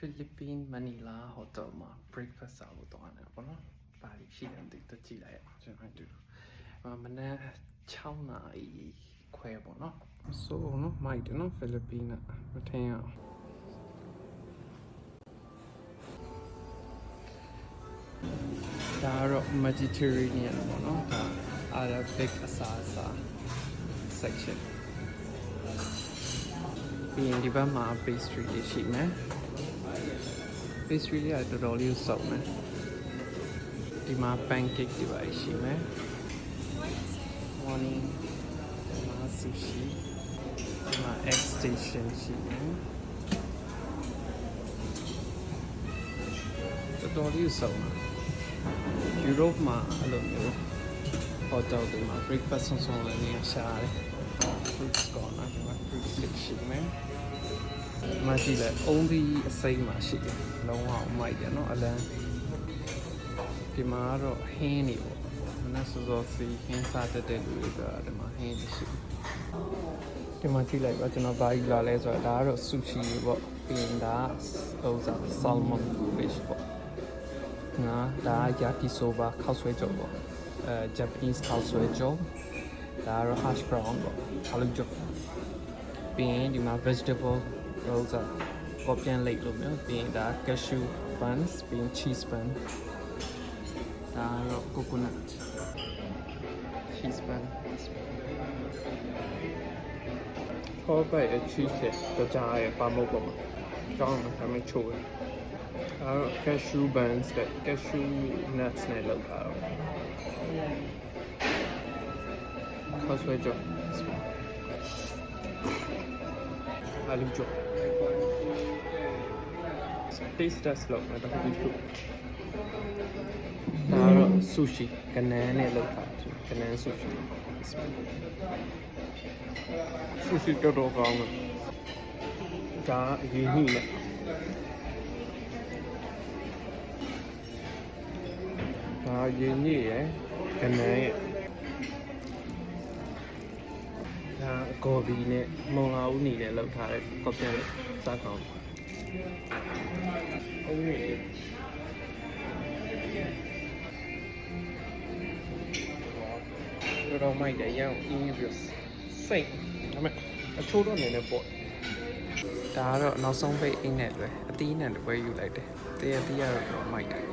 Philippine Manila Hotel မှာ breakfast စားဖို့တောင်းတယ်ပေါ့နော်။ပါလိရှိတယ်တိတ်ကြည့်လိုက်အောင်ကျွန်တော်တို့မနေ့6နာရီခွဲပေါ့နော်။ဆိုနော်မိုက်တယ်နော် Philippine မထင်အောင်ဒါတော့ Mediterranean ပေါ့နော်ဒါ Arabic အစားအစာ section ပြီးရင်ဒီဘက်မှာ pastry တွေရှိမယ် pastry တွေကတော်တော်လေးစုံမယ်ဒီမှာ pancake တွေပါရှိမယ် morning ဒီမှာ sushi ဒီမှာ egg station ရှိမယ်တော်တော်လေးစုံတယ် Europe မှာအဲ့လိုမျိုး hotel တွေမှာ breakfast ဆုံးလည်းနေရာရှာတယ် fruits corner ဒီမှာ fruit stick ရှိမယ်မရှိလဲအုံးဒီအစိမ်းမှာရှိတယ်လုံးဝမိုက်တယ်နော်အလန်းဒီမှာတော့ဟင်းနေပေါ့မနက်စောစောစီဟင်းစားတတ်တဲ့လူတွေကဒီမှာဟင်းနေရှိဒီမှာကြည့်လိုက်ပါကျွန်တော်ဘာယူလာလဲဆိုတော့ဒါကတော့ sushi ပေါ့ပြီးရင်ဒါဟိုစား salmon fish ပေါ့နော်ဒါက yakisoba ခောက်ဆွဲကြုံပေါ့Japanese ခောက်ဆွဲကြုံဒါကတော့ hash brown ပေါ့ခါလူကြုံပြီးရင်ဒီမှာ vegetable ဟိုစားကော်ပြန်လိတ်လို့မျိုးပြီးရင်ဒါ cashew buns ပြီးရင် cheese bun ဒါကတော့ coconut cheese bun ခေါ်ပိုက် cheese တော့ကြားရပါမဟုတ်ပါဘူးကြောင်းမှာမချိုးဘူးအဲ့တော့ cashew buns တဲ့ cashew nuts နဲ့လောက်တာတော့ခေါ်ဆွဲကြအာလူကြ taste test လုပ်မယ်တော့ဒီလိုဒါတော့ sushi ကနန်းနဲ့လောက်တာကနန်း sushi sushi တော်တော်ကောင်းတယ်ဒါအရင်ညှိနဲ့ဒါရင်းညစ်ရယ်ကနန်းရဲ့ဒါဂေါ်ဘီနဲ့မုံလာဦးနေနဲ့လောက်ထားတဲ့ကော်ပြန်လေးစားကောင်းဟုတ်ပြီတော့မိုက်တယ်ရအောင်အင်းပြီးစိတ်ဒါပေမဲ့အချိုးတော့နေနေပေါ့ဒါကတော့နောက်ဆုံးပိတ်အိတ်နဲ့လွယ်အသီးနဲ့တပွဲယူလိုက်တယ်တရတီးရတော့မိုက်တယ်